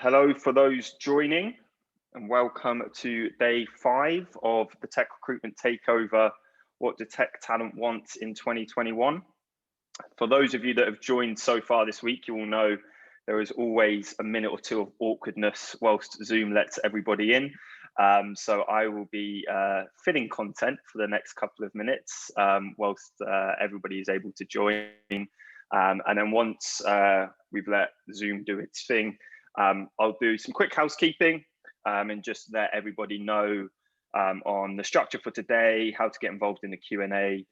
Hello for those joining, and welcome to day 5 of the Tech Recruitment Takeover. What do tech talent want in 2021? For those of you that have joined so far this week, you will know there is always a minute or two of awkwardness whilst Zoom lets everybody in. So I will be filling content for the next couple of minutes whilst everybody is able to join. And then once we've let Zoom do its thing, I'll do some quick housekeeping and just let everybody know on the structure for today, how to get involved in the Q&A.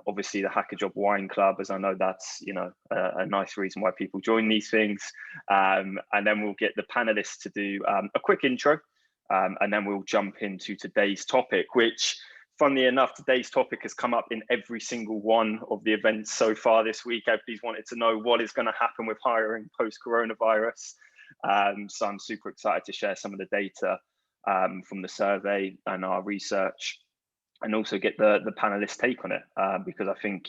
Obviously the Hacker Job Wine Club, as I know that's a nice reason why people join these things. And then we'll get the panelists to do a quick intro, and then we'll jump into today's topic, which, funnily enough, today's topic has come up in every single one of the events so far this week. Everybody's wanted to know what is going to happen with hiring post-coronavirus. So I'm super excited to share some of the data from the survey and our research, and also get the panelists' take on it, because I think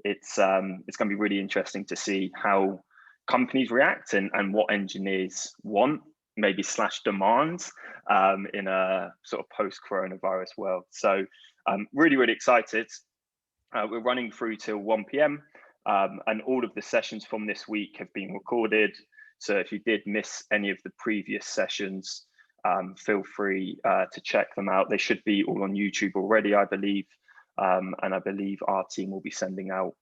it's going to be really interesting to see how companies react and what engineers want, maybe / demand in a sort of post-coronavirus world. So I'm really excited. We're running through till 1 p.m. And all of the sessions from this week have been recorded. So if you did miss any of the previous sessions, feel free to check them out. They should be all on YouTube already, I believe. And I believe our team will be sending out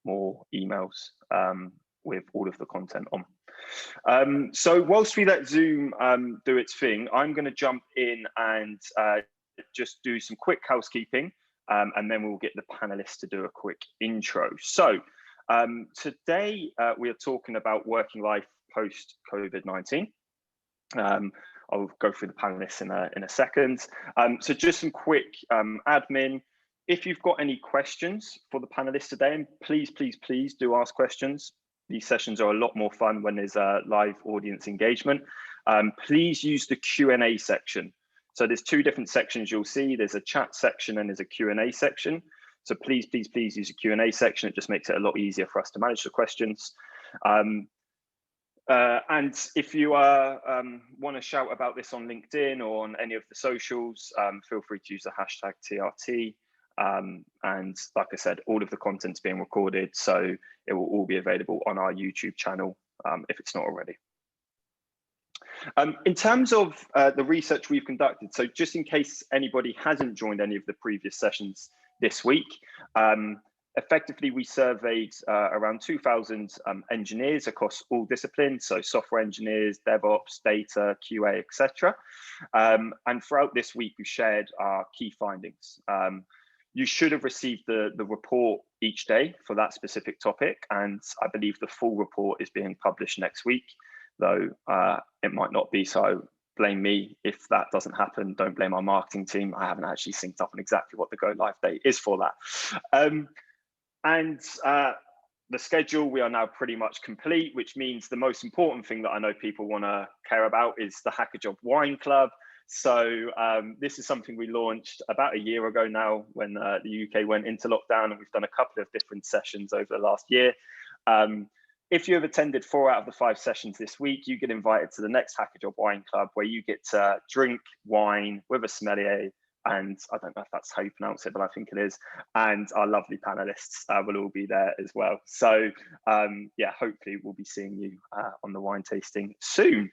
more emails with all of the content on. So whilst we let Zoom do its thing, I'm going to jump in and just do some quick housekeeping, and then we'll get the panelists to do a quick intro. So today we are talking about working life post COVID-19. I'll go through the panelists in a second. So just some quick admin. If you've got any questions for the panelists today, and please do ask questions. These sessions are a lot more fun when there's a live audience engagement. Please use the Q&A section. So there's 2 different sections you'll see. There's a chat section and there's a Q&A section. So please use the Q&A section. It just makes it a lot easier for us to manage the questions. And if you want to shout about this on LinkedIn or on any of the socials, feel free to use the hashtag TRT. And like I said, all of the content's being recorded, so it will all be available on our YouTube channel if it's not already. In terms of the research we've conducted, so just in case anybody hasn't joined any of the previous sessions this week, effectively we surveyed around 2,000 engineers across all disciplines, so software engineers, DevOps, data, QA, etc. And throughout this week, we shared our key findings. You should have received the report each day for that specific topic, and I believe the full report is being published next week, though it might not be, so blame me if that doesn't happen. Don't blame our marketing team. I haven't actually synced up on exactly what the go live date is for that. And the schedule, we are now pretty much complete, which means the most important thing that I know people want to care about is the Hacker Job Wine Club. So this is something we launched about a year ago now when the UK went into lockdown, and we've done a couple of different sessions over the last year. If you have attended 4 out of the 5 sessions this week, you get invited to the next Hacker Job Wine Club, where you get to drink wine with a sommelier, and I don't know if that's how you pronounce it, but I think it is. And our lovely panelists will all be there as well. So yeah, hopefully we'll be seeing you on the wine tasting soon.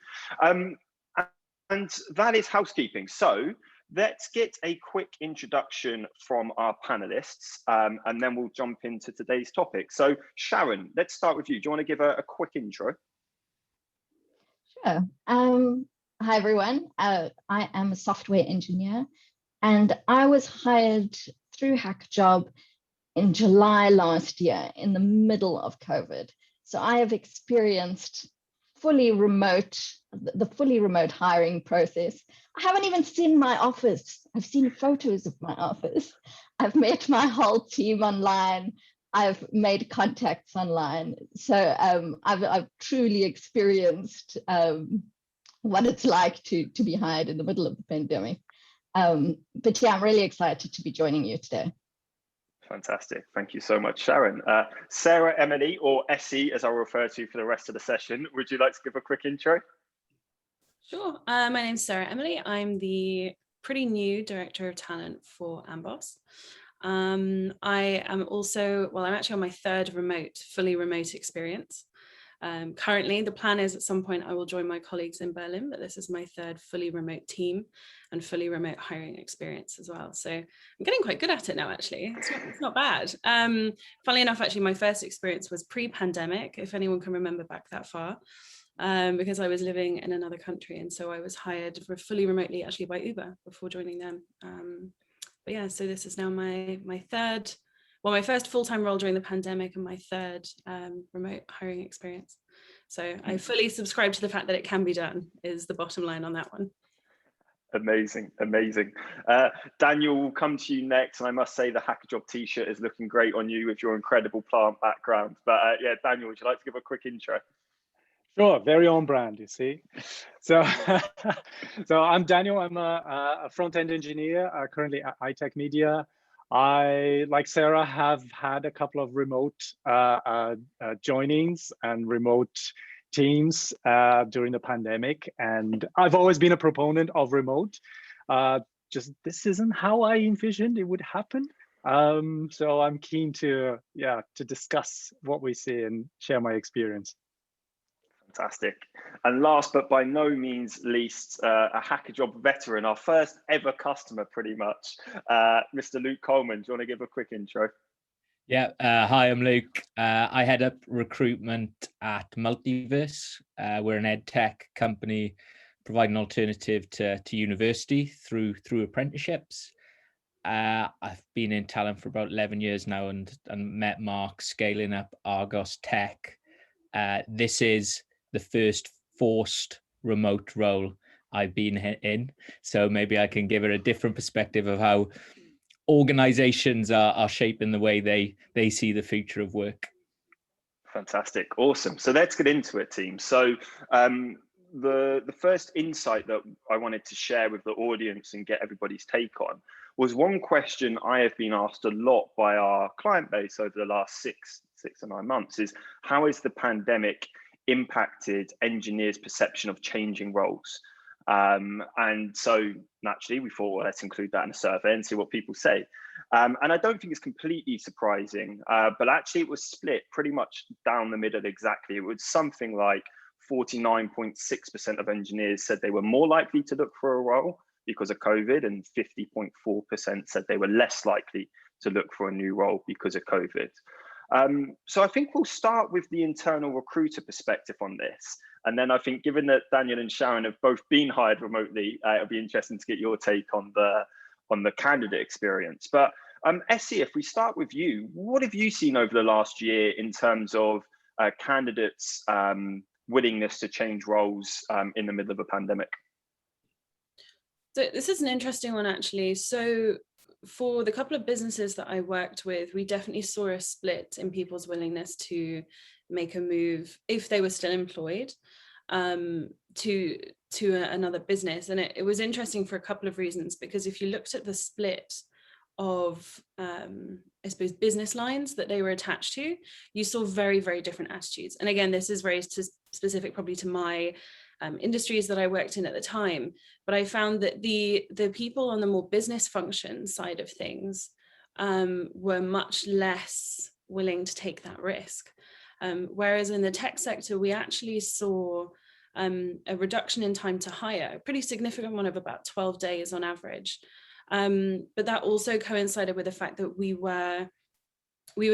And that is housekeeping. So let's get a quick introduction from our panelists, and then we'll jump into today's topic. So Sharon, let's start with you. Do you want to give a quick intro? Sure. Hi, everyone. I am a software engineer, and I was hired through HackerJob in July last year in the middle of COVID. So I have experienced the fully remote hiring process. I haven't even seen my office. I've seen photos of my office. I've met my whole team online. I've made contacts online. So I've truly experienced what it's like to be hired in the middle of the pandemic. But yeah, I'm really excited to be joining you today. Fantastic. Thank you so much, Sharon. Sarah, Emily, or Essie, as I'll refer to for the rest of the session, would you like to give a quick intro? Sure. My name's Sarah Emily. I'm the pretty new Director of Talent for Amboss. I am also, well, I'm actually on my third fully remote experience. Currently, the plan is at some point I will join my colleagues in Berlin, but this is my third fully remote team and fully remote hiring experience as well. So I'm getting quite good at it now, actually. It's not bad. Funnily enough, actually, my first experience was pre-pandemic, if anyone can remember back that far. Because I was living in another country, and so I was hired fully remotely actually by Uber before joining them. But yeah, so this is now my first full-time role during the pandemic and my third remote hiring experience. So I fully subscribe to the fact that it can be done, is the bottom line on that one. Amazing, amazing. Daniel, we'll come to you next. And I must say the Hacker Job t-shirt is looking great on you with your incredible plant background. But yeah, Daniel, would you like to give a quick intro? Sure, very on brand, you see. So, so I'm Daniel. I'm a front-end engineer currently at iTech Media. I, like Sarah, have had a couple of remote joinings and remote teams during the pandemic, and I've always been a proponent of remote. Just this isn't how I envisioned it would happen. So I'm keen to discuss what we see and share my experience. Fantastic. And last but by no means least, a Hacker Job veteran, our first ever customer pretty much, Mr. Luke Coleman. Do you want to give a quick intro? Yeah, hi, I'm Luke. I head up recruitment at Multiverse. We're an ed tech company providing an alternative to university through apprenticeships. I've been in talent for about 11 years now and met Mark scaling up Argos Tech. This is the first forced remote role I've been in. So maybe I can give it a different perspective of how organizations are shaping the way they see the future of work. Fantastic, awesome. So let's get into it, team. So the first insight that I wanted to share with the audience and get everybody's take on was one question I have been asked a lot by our client base over the last six to 9 months is, how has the pandemic impacted engineers' perception of changing roles? And so naturally we thought, well, let's include that in a survey and see what people say. And I don't think it's completely surprising, but actually it was split pretty much down the middle exactly. It was something like 49.6% of engineers said they were more likely to look for a role because of COVID, and 50.4% said they were less likely to look for a new role because of COVID. So I think we'll start with the internal recruiter perspective on this. And then I think, given that Daniel and Sharon have both been hired remotely, it'll be interesting to get your take on the candidate experience. But Essie, if we start with you, what have you seen over the last year in terms of candidates' willingness to change roles in the middle of a pandemic? So this is an interesting one, actually. So for the couple of businesses that I worked with, we definitely saw a split in people's willingness to make a move if they were still employed to another business. And it was interesting for a couple of reasons, because if you looked at the split of I suppose business lines that they were attached to, you saw very, very different attitudes. And again, this is very specific probably to my industries that I worked in at the time, but I found that the people on the more business function side of things were much less willing to take that risk. Whereas in the tech sector, we actually saw a reduction in time to hire, a pretty significant one of about 12 days on average. But that also coincided with the fact that we were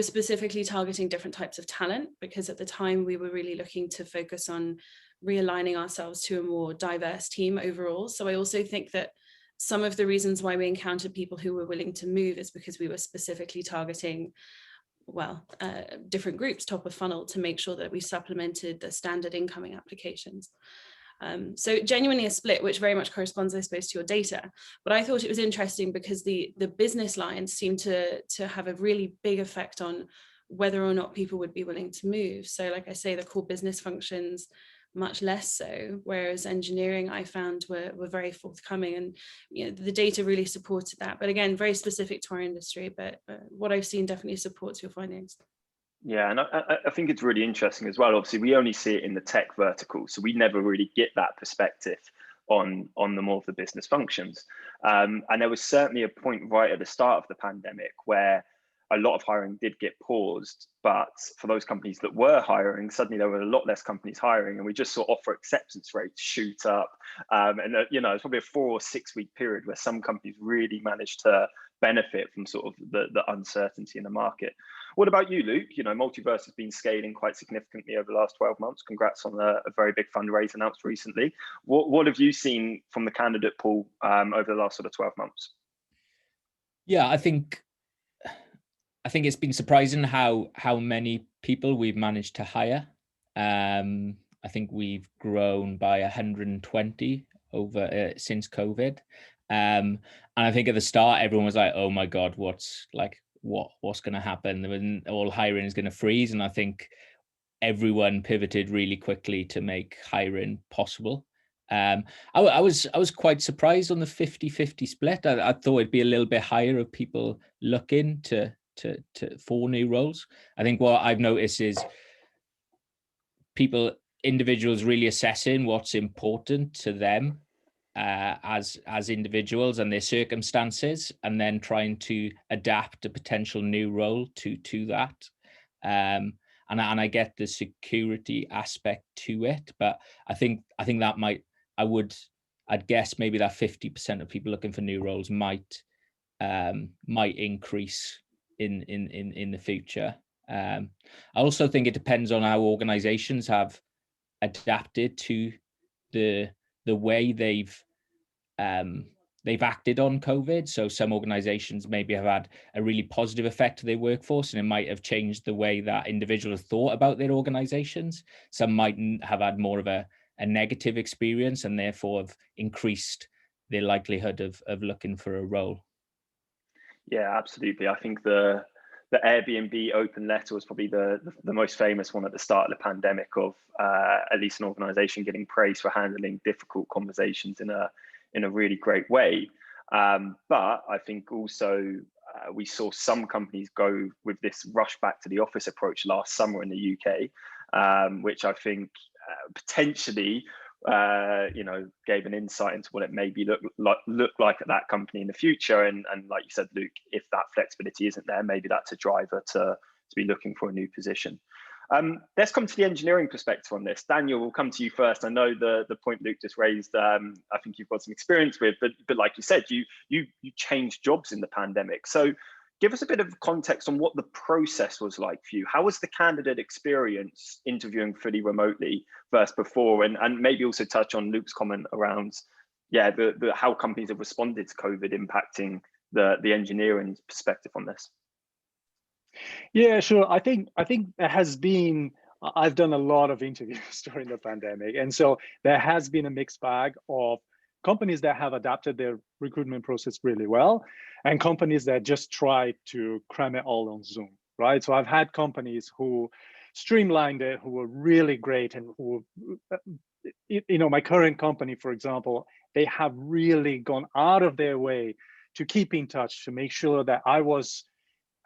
specifically targeting different types of talent, because at the time we were really looking to focus on realigning ourselves to a more diverse team overall. So I also think that some of the reasons why we encountered people who were willing to move is because we were specifically targeting, well, different groups top of funnel to make sure that we supplemented the standard incoming applications. So genuinely a split, which very much corresponds, I suppose, to your data. But I thought it was interesting because the business lines seem to have a really big effect on whether or not people would be willing to move. So like I say, the core business functions, much less so, whereas engineering I found were very forthcoming, and the data really supported that. But again, very specific to our industry, but what I've seen definitely supports your findings. Yeah, and I think it's really interesting as well. Obviously, we only see it in the tech vertical, so we never really get that perspective. on the more of the business functions. And there was certainly a point right at the start of the pandemic where a lot of hiring did get paused, but for those companies that were hiring, suddenly there were a lot less companies hiring, and we just saw offer acceptance rates shoot up. And it's probably a 4 or 6 week period where some companies really managed to benefit from sort of the uncertainty in the market. What about you, Luke? Multiverse has been scaling quite significantly over the last 12 months. Congrats on a very big fundraise announced recently. What have you seen from the candidate pool over the last sort of 12 months? Yeah, I think it's been surprising how many people we've managed to hire. I think we've grown by 120 over since COVID. And I think at the start, everyone was like, oh my God, what's going to happen? All hiring is going to freeze. And I think everyone pivoted really quickly to make hiring possible. I was quite surprised on the 50-50 split. I thought it'd be a little bit higher of people looking for new roles. I think what I've noticed is individuals really assessing what's important to them as individuals and their circumstances, and then trying to adapt a potential new role to that. And I get the security aspect to it, but I think that I'd guess maybe that 50% of people looking for new roles might increase in the future. I also think it depends on how organizations have adapted to the way they've acted on COVID. So some organizations maybe have had a really positive effect to their workforce, and it might have changed the way that individuals thought about their organizations. Some might have had more of a negative experience, and therefore have increased their likelihood of looking for a role. Yeah, absolutely. I think the Airbnb open letter was probably the most famous one at the start of the pandemic, of at least an organization getting praised for handling difficult conversations in a really great way. But I think also we saw some companies go with this rush back to the office approach last summer in the UK, which I think potentially gave an insight into what it maybe look like at that company in the future. And like you said, Luke, if that flexibility isn't there, maybe that's a driver to be looking for a new position. Let's come to the engineering perspective on this. Daniel, we'll come to you first. I know the point Luke just raised, I think you've got some experience with, but like you said, you changed jobs in the pandemic. So give us a bit of context on what the process was like for you. How was the candidate experience interviewing fully remotely versus before? And maybe also touch on Luke's comment around, the how companies have responded to COVID impacting the engineering perspective on this. Yeah, sure. I think there has been, I've done a lot of interviews during the pandemic. And so there has been a mixed bag of companies that have adapted their recruitment process really well, and companies that just try to cram it all on Zoom, right? So I've had companies who streamlined it, who were really great, and who, my current company, for example, they have really gone out of their way to keep in touch, to make sure that I was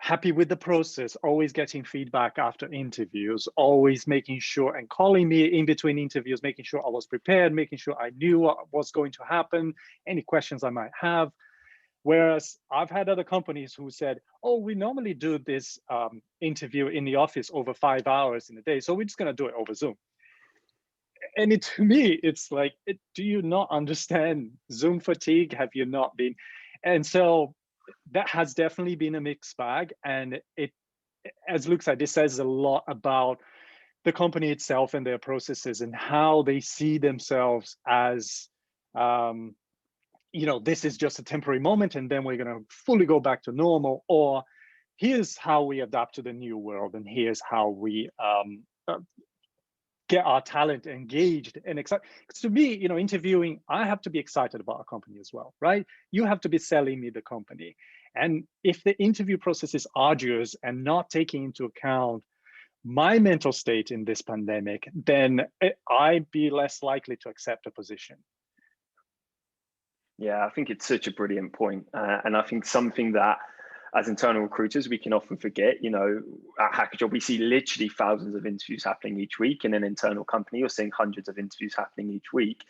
happy with the process, always getting feedback after interviews, always making sure and calling me in between interviews, making sure I was prepared, making sure I knew what was going to happen, any questions I might have. Whereas I've had other companies who said, oh, we normally do this interview in the office over 5 hours in a day, so we're just going to do it over Zoom. And to me, it's like, do you not understand Zoom fatigue? Have you not been? And so that has definitely been a mixed bag. And it, as Luke said, this says a lot about the company itself and their processes and how they see themselves as, this is just a temporary moment and then we're going to fully go back to normal, or here's how we adapt to the new world and here's how we get our talent engaged and excited. To me, interviewing, I have to be excited about a company as well, right? You have to be selling me the company. And if the interview process is arduous and not taking into account my mental state in this pandemic, then I'd be less likely to accept a position. Yeah, I think it's such a brilliant point. And I think something that as internal recruiters, we can often forget, at HackerJob, we see literally thousands of interviews happening each week. In an internal company, you're seeing hundreds of interviews happening each week.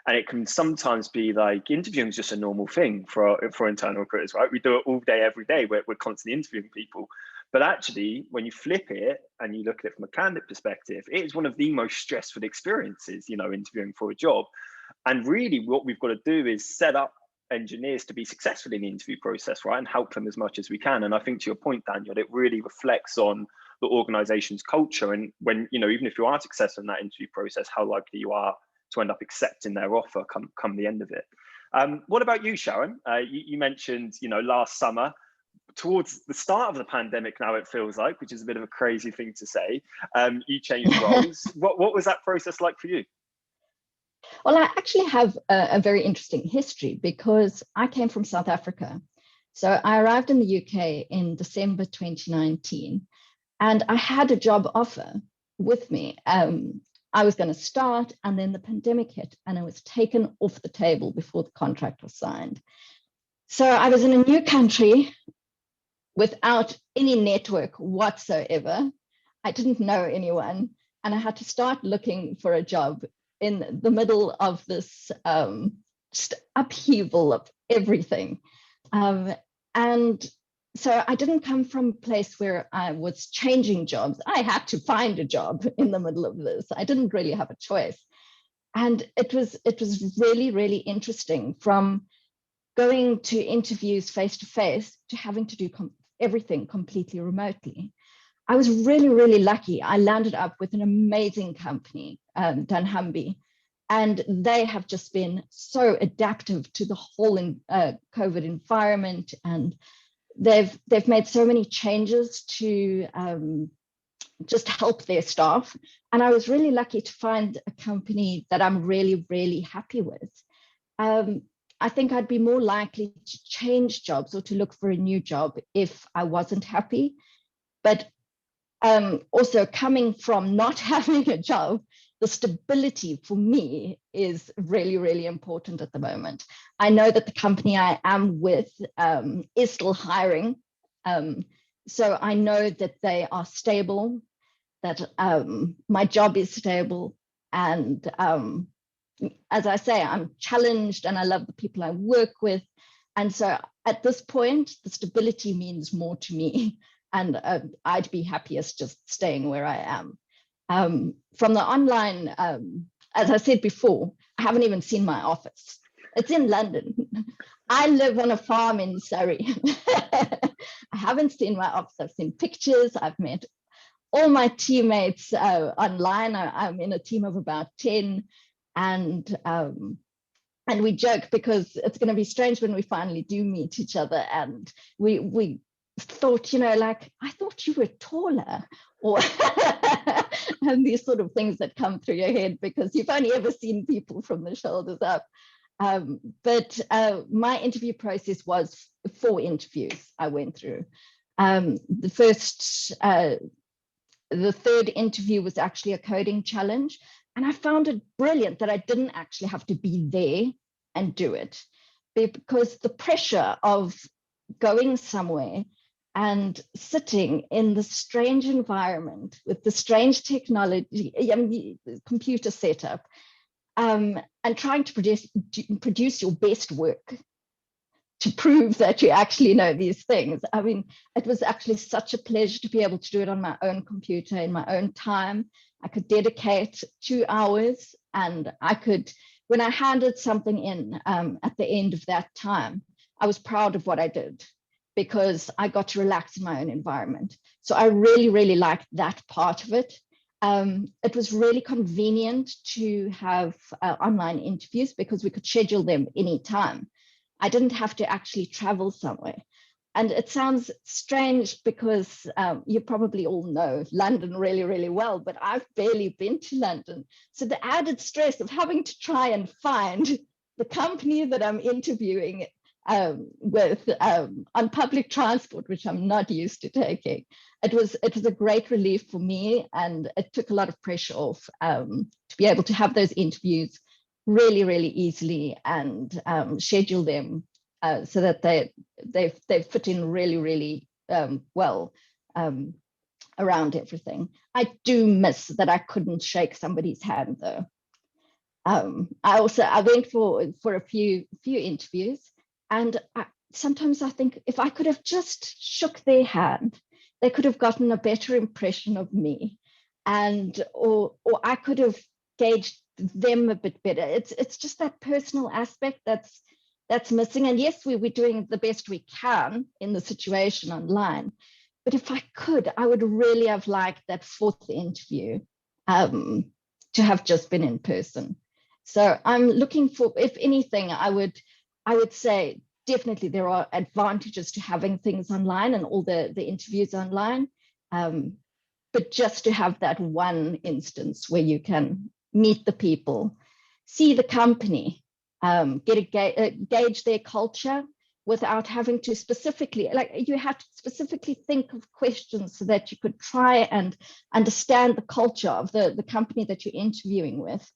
And it can sometimes be like interviewing is just a normal thing for internal recruiters, right? We do it all day, every day. We're constantly interviewing people. But actually, when you flip it and you look at it from a candidate perspective, it is one of the most stressful experiences, interviewing for a job. And really what we've got to do is set up engineers to be successful in the interview process, right? And help them as much as we can. And I think to your point, Daniel, it really reflects on the organization's culture. And when, even if you are successful in that interview process, how likely you are to end up accepting their offer come the end of it. What about you, Sharon? You mentioned, last summer, towards the start of the pandemic now it feels like, which is a bit of a crazy thing to say, you changed roles. What was that process like for you? Well, I actually have a very interesting history because I came from South Africa. So I arrived in the UK in December 2019, and I had a job offer with me. I was going to start, and then the pandemic hit and it was taken off the table before the contract was signed. So I was in a new country without any network whatsoever. I didn't know anyone, and I had to start looking for a job in the middle of this upheaval of everything. And so I didn't come from a place where I was changing jobs. I had to find a job in the middle of this. I didn't really have a choice. And it was really, really interesting, from going to interviews face to face to having to do everything completely remotely. I was really, really lucky. I landed up with an amazing company, dunnhumby, and they have just been so adaptive to the whole COVID environment, and they've made so many changes to just help their staff. And I was really lucky to find a company that I'm really, really happy with. I think I'd be more likely to change jobs or to look for a new job if I wasn't happy. But also, coming from not having a job, the stability for me is really, really important at the moment. I know that the company I am with is still hiring. So I know that they are stable, that my job is stable. And as I say, I'm challenged and I love the people I work with. And so at this point, the stability means more to me. And I'd be happiest just staying where I am. From the online, as I said before, I haven't even seen my office. It's in London. I live on a farm in Surrey. I haven't seen my office. I've seen pictures. I've met all my teammates online. I'm in a team of about 10. And we joke because it's going to be strange when we finally do meet each other. And we thought, like, I thought you were taller, or and these sort of things that come through your head because you've only ever seen people from the shoulders up. But my interview process was 4 interviews I went through. The third interview was actually a coding challenge. And I found it brilliant that I didn't actually have to be there and do it, because the pressure of going somewhere and sitting in the strange environment with the strange technology, computer setup, and trying to produce your best work to prove that you actually know these things. I mean, it was actually such a pleasure to be able to do it on my own computer in my own time. I could dedicate 2 hours, and I could, when I handed something in at the end of that time, I was proud of what I did because I got to relax in my own environment. So I really, really liked that part of it. It was really convenient to have online interviews because we could schedule them anytime. I didn't have to actually travel somewhere. And it sounds strange because you probably all know London really, really well, but I've barely been to London. So the added stress of having to try and find the company that I'm interviewing with on public transport, which I'm not used to taking, it was a great relief for me, and it took a lot of pressure off to be able to have those interviews really, really easily and schedule them so that they fit in really, really well around everything. I do miss that I couldn't shake somebody's hand though. I went for a few interviews, and sometimes I think if I could have just shook their hand, they could have gotten a better impression of me, and or I could have gauged them a bit better. It's just that personal aspect that's missing. And yes, we're doing the best we can in the situation online, but if I could, I would really have liked that fourth interview to have just been in person. So I'm looking for, if anything, I would say definitely there are advantages to having things online and all the interviews online, but just to have that one instance where you can meet the people, see the company, gauge their culture without having to specifically, like you had to specifically think of questions so that you could try and understand the culture of the company that you're interviewing with,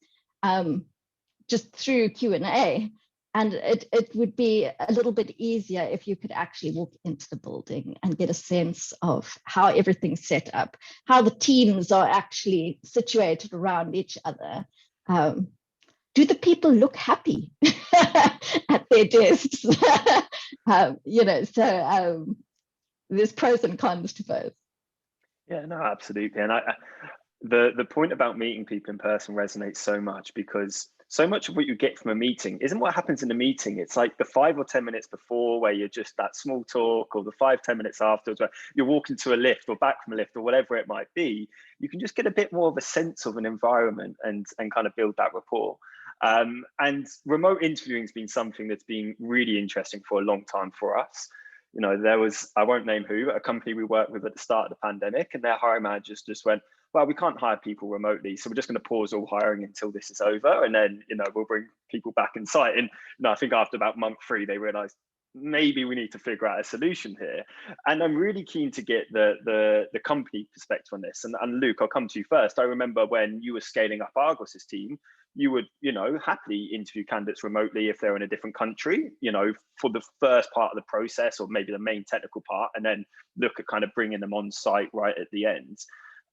just through Q&A. And it would be a little bit easier if you could actually walk into the building and get a sense of how everything's set up, how the teams are actually situated around each other. Do the people look happy at their desks? So there's pros and cons to both. Yeah, no, absolutely. And the point about meeting people in person resonates so much, because so much of what you get from a meeting isn't what happens in the meeting. It's like the 5 or 10 minutes before, where you're just that small talk, or the 5-10 minutes afterwards where you're walking to a lift or back from a lift or whatever it might be. You can just get a bit more of a sense of an environment and kind of build that rapport. And remote interviewing has been something that's been really interesting for a long time for us. You know, there was, I won't name who, but a company we worked with at the start of the pandemic, and their hiring managers just went, well, we can't hire people remotely, so we're just going to pause all hiring until this is over, and then, you know, we'll bring people back in site. And I think after about month 3, they realized maybe we need to figure out a solution here. And I'm really keen to get the company perspective on this. And Luke, I'll come to you first. I remember when you were scaling up Argos's team, you would, you know, happily interview candidates remotely if they're in a different country, you know, for the first part of the process, or maybe the main technical part, and then look at kind of bringing them on site right at the end.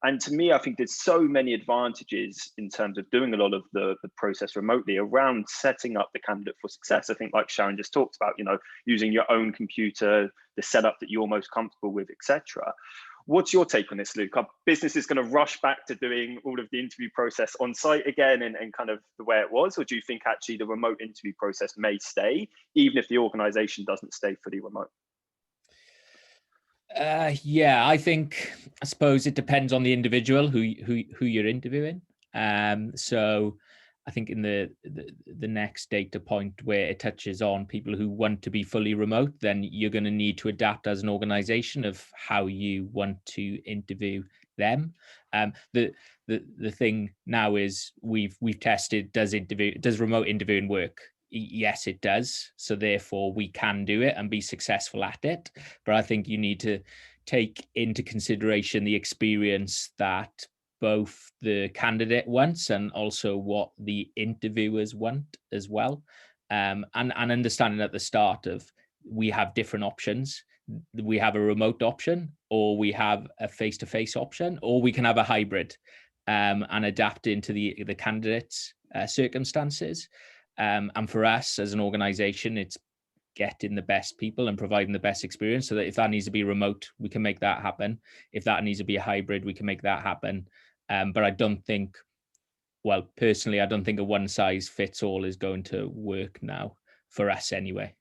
And to me, I think there's so many advantages in terms of doing a lot of the process remotely around setting up the candidate for success. I think, like Sharon just talked about, you know, using your own computer, the setup that you're most comfortable with, etc. What's your take on this, Luke? Are businesses going to rush back to doing all of the interview process on site again and kind of the way it was? Or do you think actually the remote interview process may stay, even if the organization doesn't stay fully remote? Yeah, I suppose it depends on the individual who you're interviewing. So I think in the next data point where it touches on people who want to be fully remote, then you're going to need to adapt as an organization of how you want to interview them. The thing now is we've tested, does remote interviewing work? Yes, it does. So therefore we can do it and be successful at it. But I think you need to take into consideration the experience that both the candidate wants and also what the interviewers want as well. And understanding at the start of, we have different options. We have a remote option, or we have a face-to-face option, or we can have a hybrid, and adapt into the candidate's circumstances. And for us as an organization, it's getting the best people and providing the best experience, so that if that needs to be remote, we can make that happen. If that needs to be a hybrid, we can make that happen. But I don't think, well, personally, I don't think a one size fits all is going to work now for us anyway.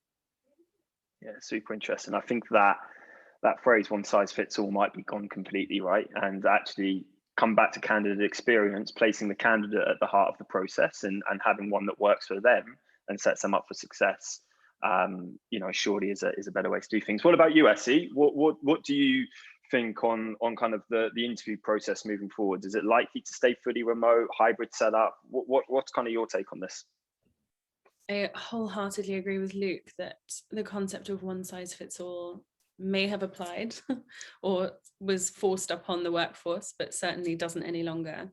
Yeah, super interesting. I think that phrase one size fits all might be gone completely, right? And actually come back to candidate experience, placing the candidate at the heart of the process, and having one that works for them and sets them up for success, you know, surely is a better way to do things. What about you, Essie? What do you think on kind of the interview process moving forward? Is it likely to stay fully remote, hybrid setup? What's kind of your take on this? I wholeheartedly agree with Luke that the concept of one size fits all may have applied or was forced upon the workforce, but certainly doesn't any longer.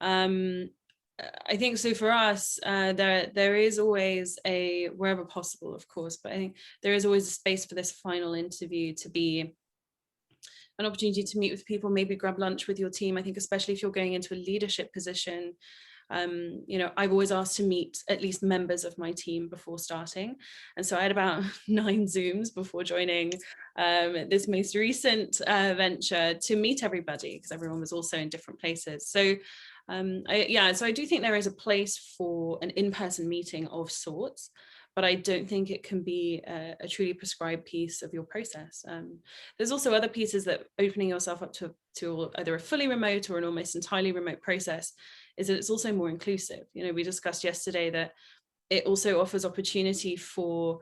I think so for us, there is always wherever possible, of course, but I think there is always a space for this final interview to be an opportunity to meet with people, maybe grab lunch with your team. I think especially if you're going into a leadership position, You know, I've always asked to meet at least members of my team before starting. And so I had about 9 Zooms before joining this most recent venture to meet everybody, because everyone was also in different places. So so I do think there is a place for an in-person meeting of sorts, but I don't think it can be a truly prescribed piece of your process. There's also other pieces that opening yourself up to either a fully remote or an almost entirely remote process is that it's also more inclusive. You know, we discussed yesterday that it also offers opportunity for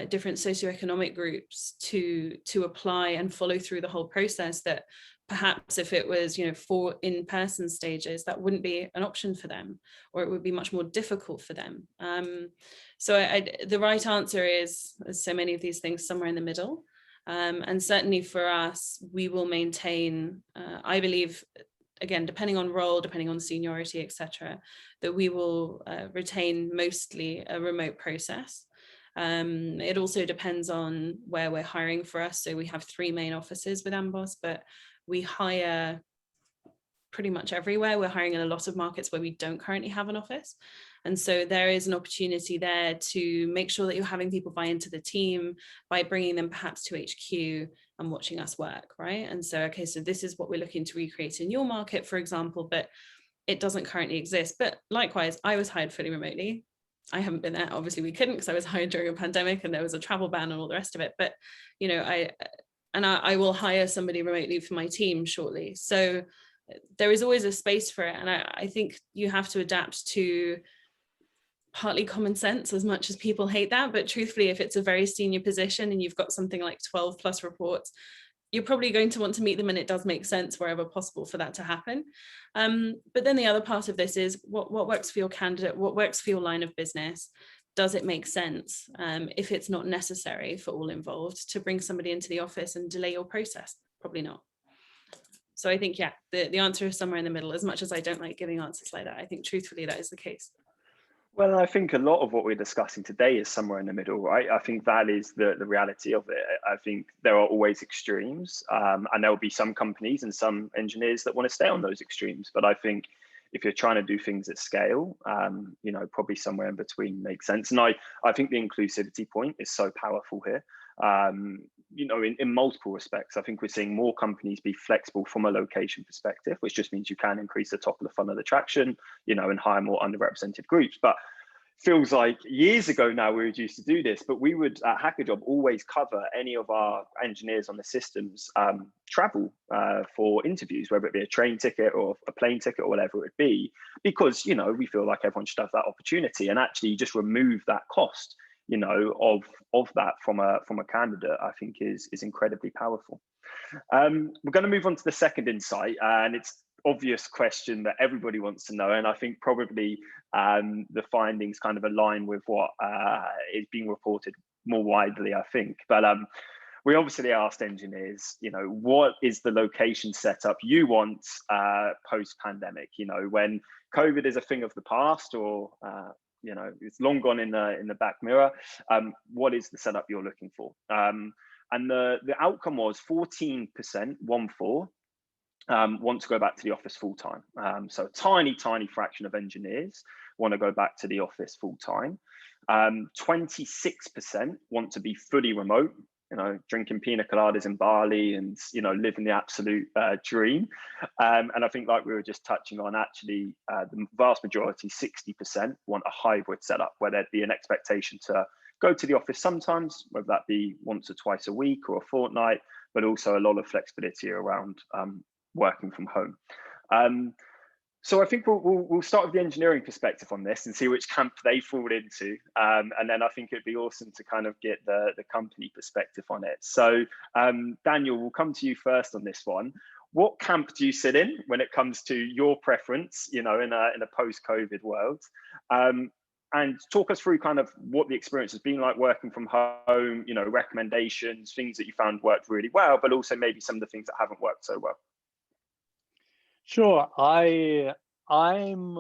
different socioeconomic groups to apply and follow through the whole process, that perhaps if it was, you know, 4 in-person stages, that wouldn't be an option for them, or it would be much more difficult for them. So the right answer is, as so many of these things, somewhere in the middle. And certainly for us, we will maintain, I believe, again, depending on role, depending on seniority, etc., that we will retain mostly a remote process. It also depends on where we're hiring for us. So we have 3 main offices with Amboss, but we hire pretty much everywhere. We're hiring in a lot of markets where we don't currently have an office. And so there is an opportunity there to make sure that you're having people buy into the team by bringing them perhaps to HQ and watching us work, right? And so, okay, so this is what we're looking to recreate in your market, for example, but it doesn't currently exist. But likewise, I was hired fully remotely. I haven't been there. Obviously we couldn't, because I was hired during a pandemic and there was a travel ban and all the rest of it. But, you know, I will hire somebody remotely for my team shortly. So there is always a space for it. And I think you have to adapt to partly common sense, as much as people hate that. But truthfully, if it's a very senior position and you've got something like 12 plus reports, you're probably going to want to meet them, and it does make sense wherever possible for that to happen. But then the other part of this is what works for your candidate, what works for your line of business. Does it make sense, if it's not necessary for all involved, to bring somebody into the office and delay your process? Probably not. So I think, yeah, the answer is somewhere in the middle. As much as I don't like giving answers like that, I think truthfully that is the case. Well, I think a lot of what we're discussing today is somewhere in the middle, right? I think that is the reality of it. I think there are always extremes, and there will be some companies and some engineers that want to stay on those extremes. But I think if you're trying to do things at scale, you know, probably somewhere in between makes sense. And I think the inclusivity point is so powerful here. You know, in multiple respects, I think we're seeing more companies be flexible from a location perspective, which just means you can increase the top of the funnel attraction, you know, and hire more underrepresented groups. But feels like years ago now we were used to do this, but we would at HackerJob always cover any of our engineers on the systems travel for interviews, whether it be a train ticket or a plane ticket or whatever it be, because, you know, we feel like everyone should have that opportunity, and actually just remove that cost, you know, of that from a candidate, I think is incredibly powerful. We're going to move on to the second insight, and it's obvious question that everybody wants to know, and I think probably the findings kind of align with what is being reported more widely, I think. But we obviously asked engineers, you know, what is the location setup you want post-pandemic? You know, when COVID is a thing of the past, or you know, it's long gone in the back mirror. What is the setup you're looking for? And the outcome was 14%, 1/4, want to go back to the office full time. So a tiny fraction of engineers want to go back to the office full time. 26% want to be fully remote, you know, drinking pina coladas in Bali and, you know, living the absolute dream. And I think, like we were just touching on, actually, the vast majority, 60%, want a hybrid setup where there'd be an expectation to go to the office sometimes, whether that be once or twice a week or a fortnight, but also a lot of flexibility around working from home. So I think we'll start with the engineering perspective on this and see which camp they fall into, and then I think it'd be awesome to kind of get the company perspective on it. So Daniel, we'll come to you first on this one. What camp do you sit in when it comes to your preference, you know, in a post-COVID world? And talk us through kind of what the experience has been like working from home, you know, recommendations, things that you found worked really well, but also maybe some of the things that haven't worked so well. Sure, I'm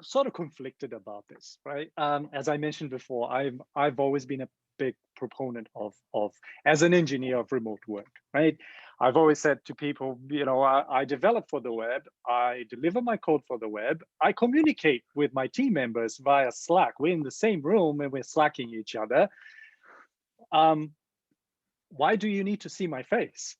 sort of conflicted about this, right? As I mentioned before, I've always been a big proponent of as an engineer of remote work, right? I've always said to people, I develop for the web, I deliver my code for the web, I communicate with my team members via Slack. We're in the same room and we're slacking each other. Why do you need to see my face?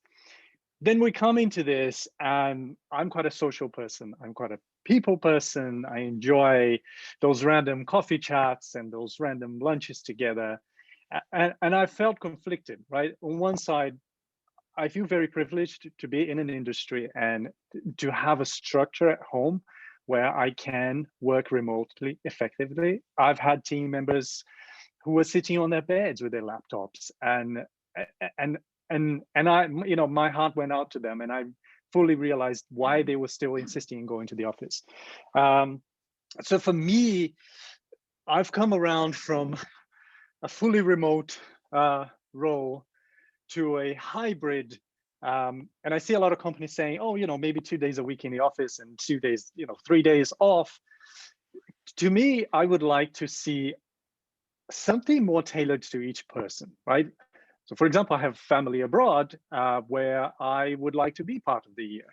Then we come into this, and I'm quite a social person. I'm quite a people person. I enjoy those random coffee chats and those random lunches together. And I felt conflicted, right? On one side, I feel very privileged to be in an industry and to have a structure at home where I can work remotely effectively. I've had team members who were sitting on their beds with their laptops, and I, my heart went out to them, and I fully realized why they were still insisting in going to the office. So for me, I've come around from a fully remote role to a hybrid. And I see a lot of companies saying, oh, maybe 2 days a week in the office and 2 days, 3 days off. To me, I would like to see something more tailored to each person, right? So for example, I have family abroad where I would like to be part of the year.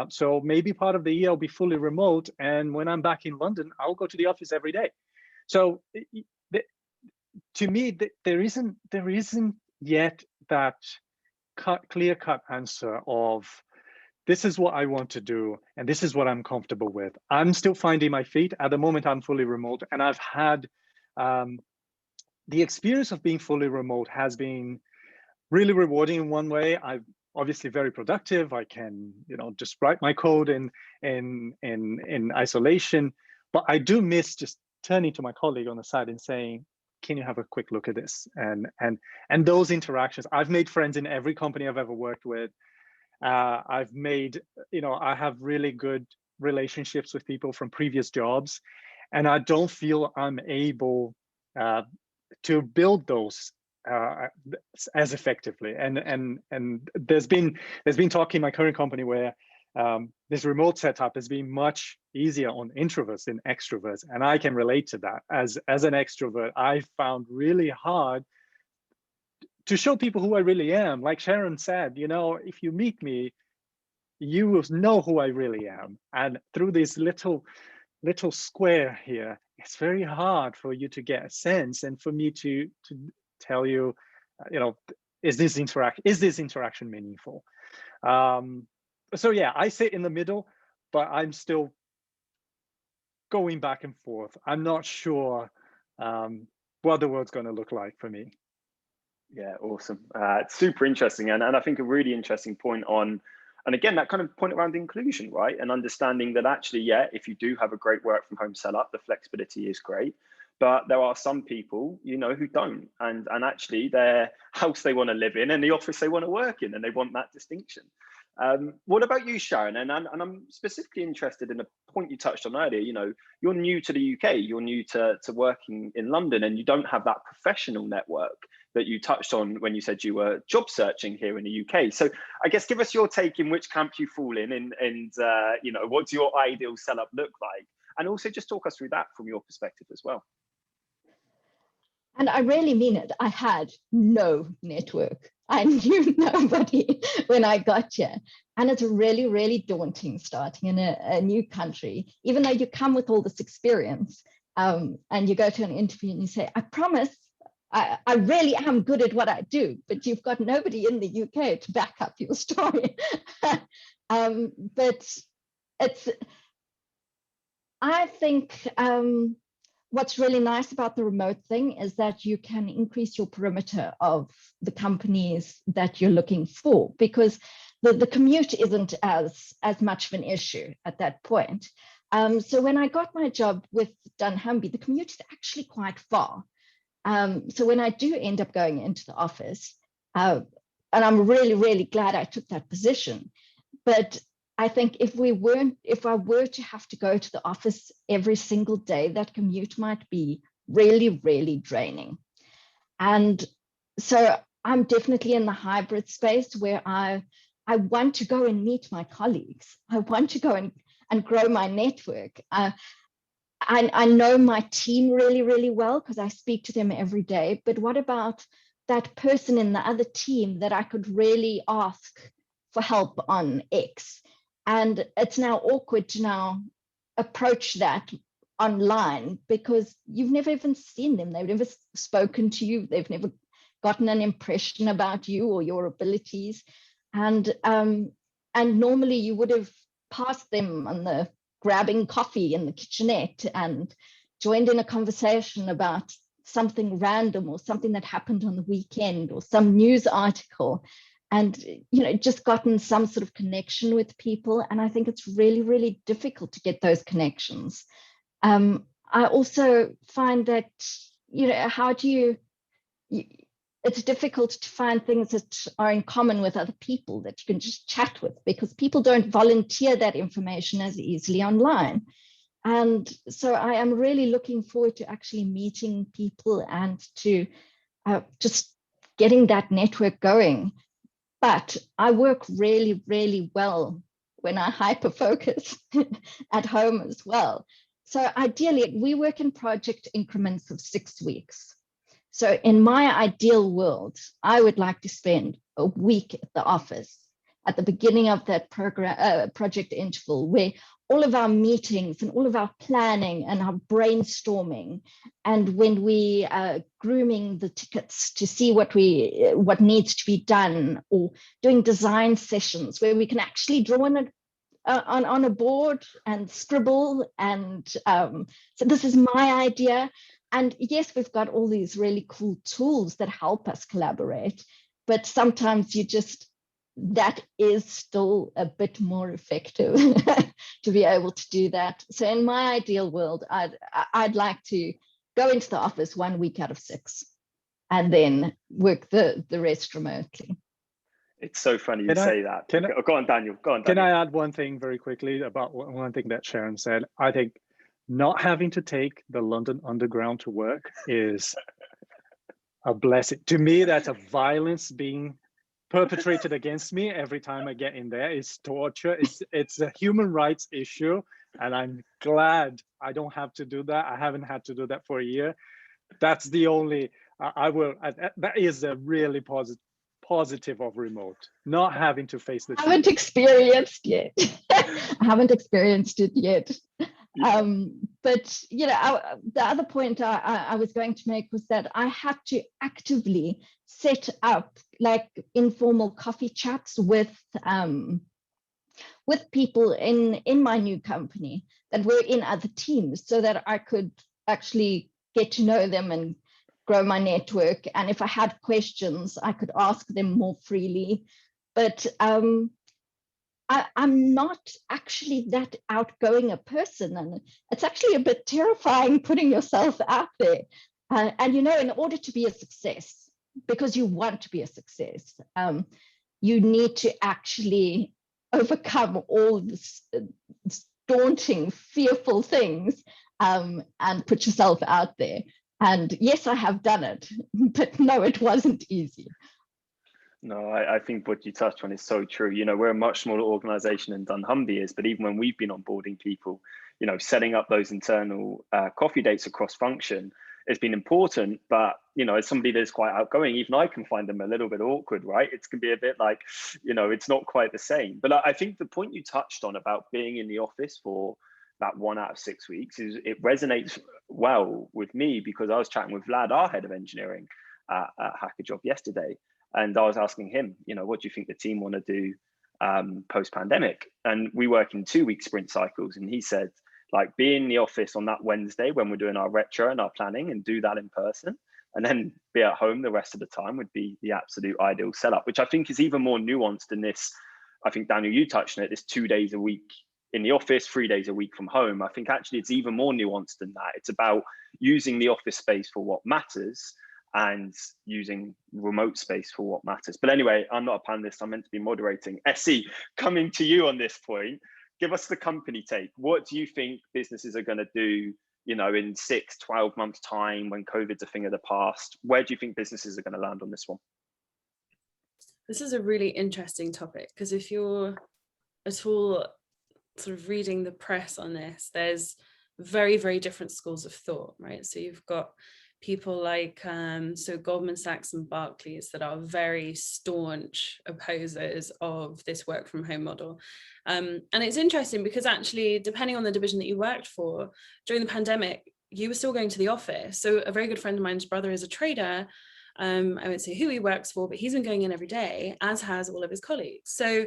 So maybe part of the year I'll be fully remote. And when I'm back in London, I'll go to the office every day. So to me, there isn't yet that clear-cut answer of this is what I want to do and this is what I'm comfortable with. I'm still finding my feet. At the moment, I'm fully remote, and I've had the experience of being fully remote has been really rewarding in one way. I'm obviously very productive. I can, just write my code in isolation, but I do miss just turning to my colleague on the side and saying, can you have a quick look at this? And those interactions. I've made friends in every company I've ever worked with. I've made, I have really good relationships with people from previous jobs, and I don't feel I'm able to build those as effectively. And there's been talk in my current company where this remote setup has been much easier on introverts than extroverts, and I can relate to that. As an extrovert, I found really hard to show people who I really am. Like Sharon said, if you meet me, you will know who I really am. And through this little square here, it's very hard for you to get a sense, and for me to tell you, is this interaction meaningful? So yeah, I sit in the middle, but I'm still going back and forth. I'm not sure what the world's going to look like for me. Yeah, awesome. It's super interesting, and I think a really interesting point on, and again, that kind of point around inclusion, right? And understanding that actually, yeah, if you do have a great work from home setup, the flexibility is great. But there are some people, who don't, and actually their house they want to live in and the office they want to work in, and they want that distinction. What about you, Sharon? And I'm specifically interested in a point you touched on earlier. You're new to the UK, you're new to working in London, and you don't have that professional network that you touched on when you said you were job searching here in the UK. So I guess give us your take in which camp you fall in, and what's your ideal setup look like? And also just talk us through that from your perspective as well. And I really mean it. I had no network. I knew nobody when I got here. And it's really, really daunting starting in a new country, even though you come with all this experience and you go to an interview and you say, I promise, I really am good at what I do, but you've got nobody in the UK to back up your story. But I think, what's really nice about the remote thing is that you can increase your perimeter of the companies that you're looking for, because the commute isn't as much of an issue at that point. So when I got my job with dunnhumby, the commute is actually quite far. So when I do end up going into the office, and I'm really, really glad I took that position, but I think if I were to have to go to the office every single day, that commute might be really, really draining. And so I'm definitely in the hybrid space where I want to go and meet my colleagues. I want to go and grow my network. I know my team really, really well because I speak to them every day. But what about that person in the other team that I could really ask for help on X. And it's now awkward to now approach that online because you've never even seen them. They've never spoken to you. They've never gotten an impression about you or your abilities. And normally you would have passed them on the grabbing coffee in the kitchenette and joined in a conversation about something random or something that happened on the weekend or some news article, and just gotten some sort of connection with people. And I think it's really, really difficult to get those connections. I also find that it's difficult to find things that are in common with other people that you can just chat with, because people don't volunteer that information as easily online. And so I am really looking forward to actually meeting people and to just getting that network going. But I work really, really well when I hyper-focus at home as well. So ideally, we work in project increments of 6 weeks. So in my ideal world, I would like to spend a week at the office at the beginning of that project interval, where all of our meetings and all of our planning and our brainstorming, and when we are grooming the tickets to see what needs to be done, or doing design sessions where we can actually draw on a board and scribble. And so this is my idea. And yes, we've got all these really cool tools that help us collaborate, but sometimes that is still a bit more effective to be able to do that. So in my ideal world, I'd like to go into the office 1 week out of 6 and then work the rest remotely. It's so funny you say that. Go on, Daniel. Can I add one thing very quickly about one thing that Sharon said? I think not having to take the London Underground to work is a blessing. To me, that's a violence being perpetrated against me every time I get in there. It's torture. It's a human rights issue, and I'm glad I don't have to do that. I haven't had to do that for a year. That's the only that is a really positive of remote, not having to face the I haven't experienced yet. I haven't experienced it yet. But the other point I was going to make was that I had to actively set up like informal coffee chats with people in my new company that were in other teams, so that I could actually get to know them and grow my network. And if I had questions, I could ask them more freely. But I'm not actually that outgoing a person, and it's actually a bit terrifying putting yourself out there. And in order to be a success, because you want to be a success, you need to actually overcome all this daunting, fearful things, and put yourself out there. And yes, I have done it, but no, it wasn't easy. No, I think what you touched on is so true. We're a much smaller organization than dunnhumby is, but even when we've been onboarding people, setting up those internal coffee dates across function has been important. But, as somebody that's quite outgoing, even I can find them a little bit awkward, right? It's can be a bit like, it's not quite the same. But I think the point you touched on about being in the office for that 1 out of 6 weeks it resonates well with me, because I was chatting with Vlad, our head of engineering at HackerJob yesterday. And I was asking him, what do you think the team want to do post-pandemic? And we work in 2-week sprint cycles. And he said, like, be in the office on that Wednesday when we're doing our retro and our planning, and do that in person, and then be at home the rest of the time would be the absolute ideal setup, which I think is even more nuanced than this. I think, Daniel, you touched on it, this 2 days a week in the office, 3 days a week from home. I think actually it's even more nuanced than that. It's about using the office space for what matters, and using remote space for what matters. But anyway, I'm not a panelist, I'm meant to be moderating. Essie, coming to you on this point, give us the company take. What do you think businesses are going to do, in 6, 12 months time, when COVID's a thing of the past? Where do you think businesses are going to land on this one? This is a really interesting topic, because if you're at all sort of reading the press on this, there's very, very different schools of thought, right? So you've got people like so Goldman Sachs and Barclays that are very staunch opposers of this work from home model. And it's interesting because actually, depending on the division that you worked for during the pandemic, you were still going to the office. So a very good friend of mine's brother is a trader. I won't say who he works for, but he's been going in every day, as has all of his colleagues. So,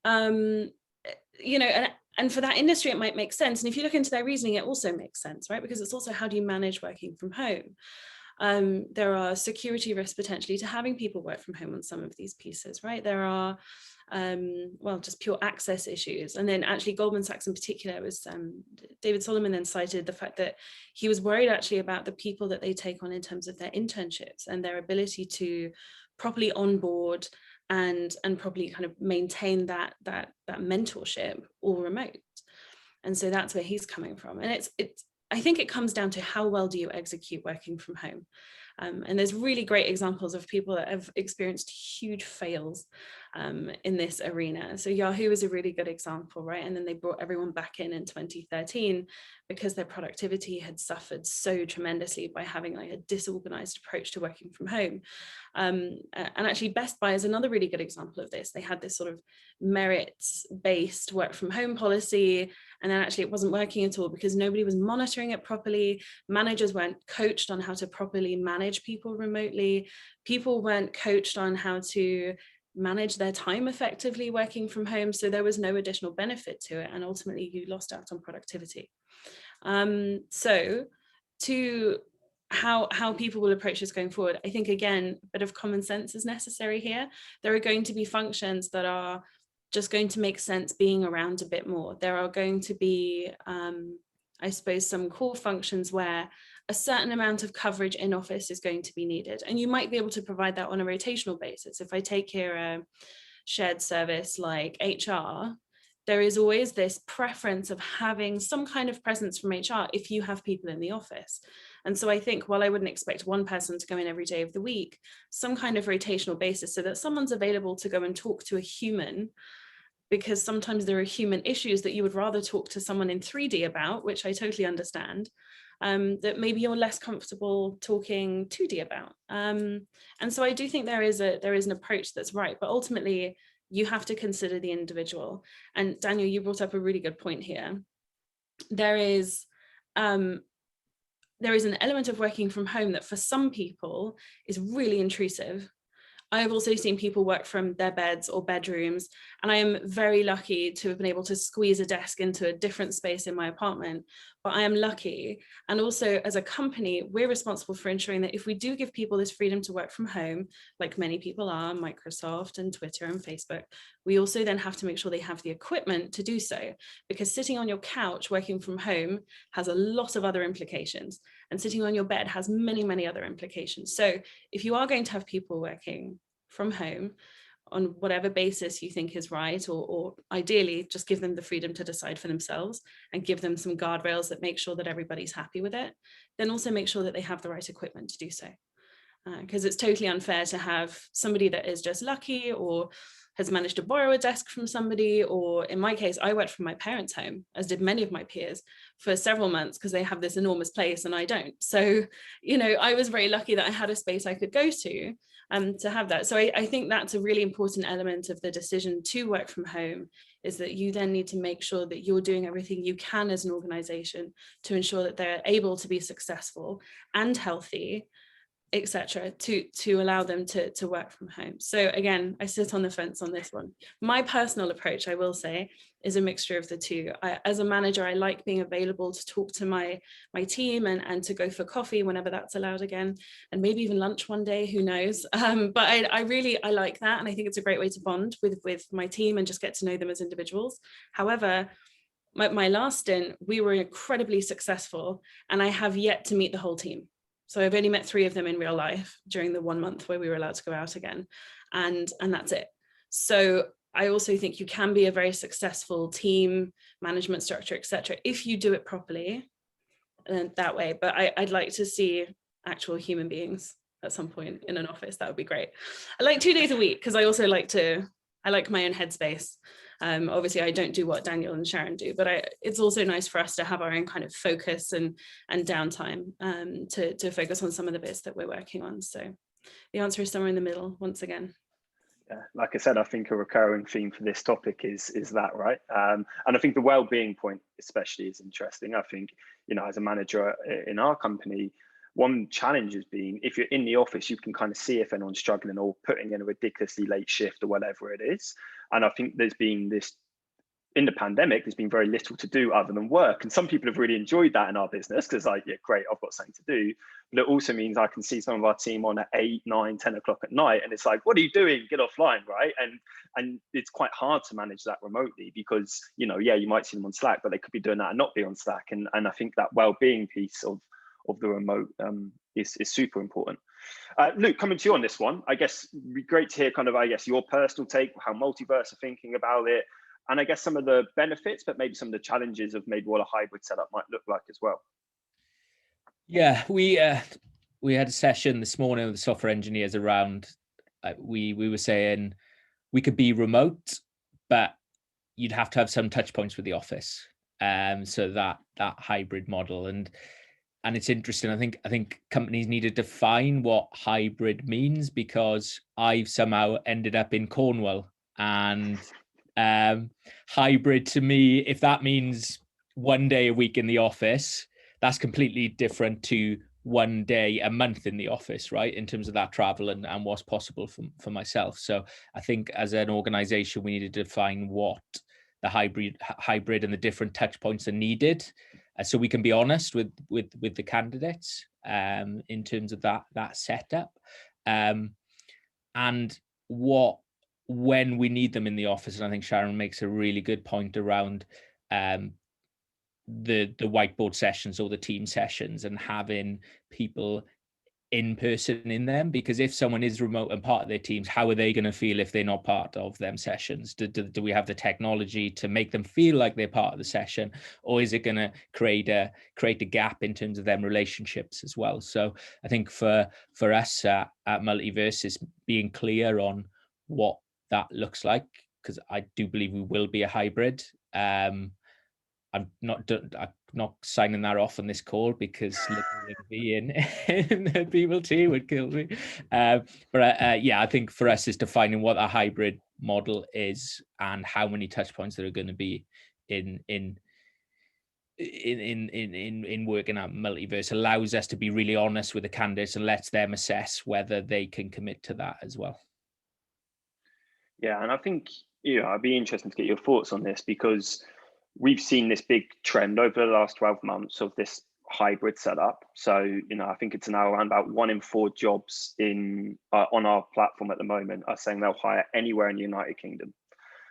you know, and for that industry, it might make sense. And if you look into their reasoning, it also makes sense, right? Because it's also, how do you manage working from home? There are security risks potentially to having people work from home on some of these pieces, right? There are, well, just pure access issues. And then actually Goldman Sachs in particular was, David Solomon then cited the fact that he was worried actually about the people that they take on in terms of their internships and their ability to properly onboard and properly kind of maintain that mentorship all remote. And so that's where he's coming from. And it's I think it comes down to how well do you execute working from home. And there's really great examples of people that have experienced huge fails in this arena. So Yahoo is a really good example, right? And then they brought everyone back in 2013 because their productivity had suffered so tremendously by having like a disorganized approach to working from home. And actually Best Buy is another really good example of this. They had this sort of merits-based work from home policy, and then actually it wasn't working at all because nobody was monitoring it properly. Managers weren't coached on how to properly manage people remotely. People weren't coached on how to manage their time effectively working from home. So there was no additional benefit to it. And ultimately you lost out on productivity. So to how people will approach this going forward, I think, again, a bit of common sense is necessary here. There are going to be functions that are just going to make sense being around a bit more. There are going to be, I suppose, some core functions where a certain amount of coverage in office is going to be needed. And you might be able to provide that on a rotational basis. If I take here a shared service like HR, there is always this preference of having some kind of presence from HR if you have people in the office. And so I think, while I wouldn't expect one person to go in every day of the week, some kind of rotational basis so that someone's available to go and talk to a human, because sometimes there are human issues that you would rather talk to someone in 3D about, which I totally understand, that maybe you're less comfortable talking 2D about. And so I do think there is an approach that's right, but ultimately you have to consider the individual. And Daniel, you brought up a really good point here. There is an element of working from home that for some people is really intrusive. I have also seen people work from their beds or bedrooms, and I am very lucky to have been able to squeeze a desk into a different space in my apartment, but I am lucky. And also, as a company, we're responsible for ensuring that if we do give people this freedom to work from home, like many people are, Microsoft and Twitter and Facebook, we also then have to make sure they have the equipment to do so, because sitting on your couch working from home has a lot of other implications, and sitting on your bed has many, many other implications. So if you are going to have people working from home on whatever basis you think is right, or ideally just give them the freedom to decide for themselves and give them some guardrails that make sure that everybody's happy with it, then also make sure that they have the right equipment to do so. Because it's totally unfair to have somebody that is just lucky or has managed to borrow a desk from somebody, or in my case, I worked from my parents' home, as did many of my peers, for several months because they have this enormous place and I don't. So, you know, I was very lucky that I had a space I could go to have that. So I think that's a really important element of the decision to work from home, is that you then need to make sure that you're doing everything you can as an organization to ensure that they're able to be successful and healthy, etc., to allow them to work from home. So again, I sit on the fence on this one. My personal approach, I will say, is a mixture of the two. As a manager, I like being available to talk to my team and to go for coffee whenever that's allowed again, and maybe even lunch one day, who knows. But I like that, and I think it's a great way to bond with my team and just get to know them as individuals. However, my last stint, we were incredibly successful, and I have yet to meet the whole team. So I've only met 3 of them in real life during the 1 month where we were allowed to go out again. And that's it. So I also think you can be a very successful team, management structure, etc., if you do it properly that way. But I'd like to see actual human beings at some point in an office. That would be great. I like 2 days a week because I also like my own headspace. Obviously, I don't do what Daniel and Sharon do, but it's also nice for us to have our own kind of focus and downtime to focus on some of the bits that we're working on. So the answer is somewhere in the middle, once again. Yeah, like I said, I think a recurring theme for this topic is that, right? And I think the well-being point especially is interesting. I think, you know, as a manager in our company, one challenge has been, if you're in the office, you can kind of see if anyone's struggling or putting in a ridiculously late shift or whatever it is. And I think there's been this, in the pandemic, there's been very little to do other than work. And some people have really enjoyed that in our business because, like, yeah, great, I've got something to do. But it also means I can see some of our team on at 8, 9, 10 o'clock at night. And it's like, what are you doing? Get offline, right? And it's quite hard to manage that remotely because, you know, yeah, you might see them on Slack, but they could be doing that and not be on Slack. And I think that well-being piece of the remote is super important. Luke, coming to you on this one, I guess it'd be great to hear kind of, I guess, your personal take, how Multiverse are thinking about it, and I guess some of the benefits, but maybe some of the challenges of maybe what a hybrid setup might look like as well. Yeah, we had a session this morning with the software engineers around, we were saying we could be remote, but you'd have to have some touch points with the office. So that hybrid model, and it's interesting. I think companies need to define what hybrid means, because I've somehow ended up in Cornwall, and hybrid to me, if that means 1 day a week in the office, that's completely different to 1 day a month in the office, right? In terms of that travel and what's possible for myself. So I think as an organization, we need to define what the hybrid and the different touch points are needed, so we can be honest with the candidates in terms of that setup, and when we need them in the office. And I think Sharon makes a really good point around the whiteboard sessions or the team sessions, and having people in person in them, because if someone is remote and part of their teams, how are they going to feel if they're not part of them sessions? Do we have the technology to make them feel like they're part of the session, or is it going to create a gap in terms of them relationships as well? So I think for us at Multiverse is being clear on what that looks like, because I do believe we will be a hybrid. I'm not signing that off on this call, because being in the people team would kill me. But yeah, I think for us is defining what a hybrid model is and how many touch points there are going to be in working at Multiverse allows us to be really honest with the candidates and lets them assess whether they can commit to that as well. Yeah, and I think, you know, I'd be interested to get your thoughts on this, because we've seen this big trend over the last 12 months of this hybrid setup. So, you know, I think it's now around about 1 in 4 jobs on our platform at the moment are saying they'll hire anywhere in the United Kingdom.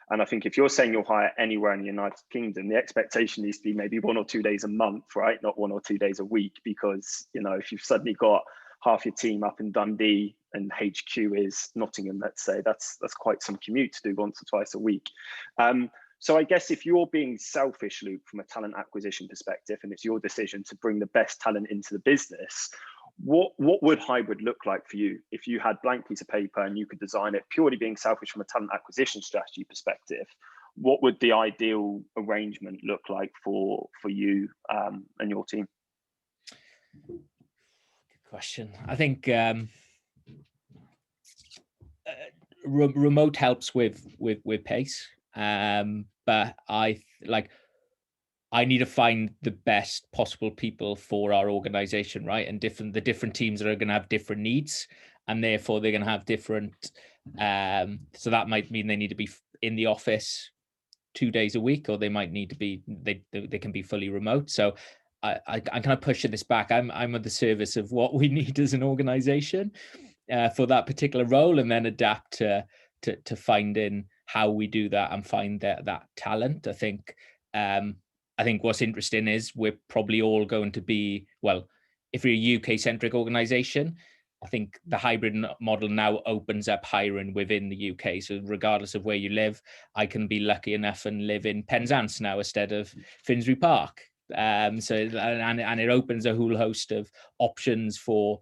And I think if you're saying you'll hire anywhere in the United Kingdom, the expectation needs to be maybe 1 or 2 days a month, right? Not 1 or 2 days a week, because, you know, if you've suddenly got half your team up in Dundee and HQ is Nottingham, let's say, that's quite some commute to do once or twice a week. So I guess if you're being selfish, Luke, from a talent acquisition perspective, and it's your decision to bring the best talent into the business, what would hybrid look like for you if you had blank piece of paper and you could design it, purely being selfish from a talent acquisition strategy perspective? What would the ideal arrangement look like for you and your team? Good question. I think remote helps with pace. But I need to find the best possible people for our organization, right? And the different teams are going to have different needs, and therefore they're going to have different. So that might mean they need to be in the office 2 days a week, or they might need to be they can be fully remote. So I'm kind of pushing this back. I'm at the service of what we need as an organization for that particular role, and then adapt to finding how we do that and find that talent. I think what's interesting is we're probably all going to be, well, if we're a UK centric organization, I think the hybrid model now opens up hiring within the UK. So regardless of where you live, I can be lucky enough and live in Penzance now instead of Finsbury Park. So it opens a whole host of options for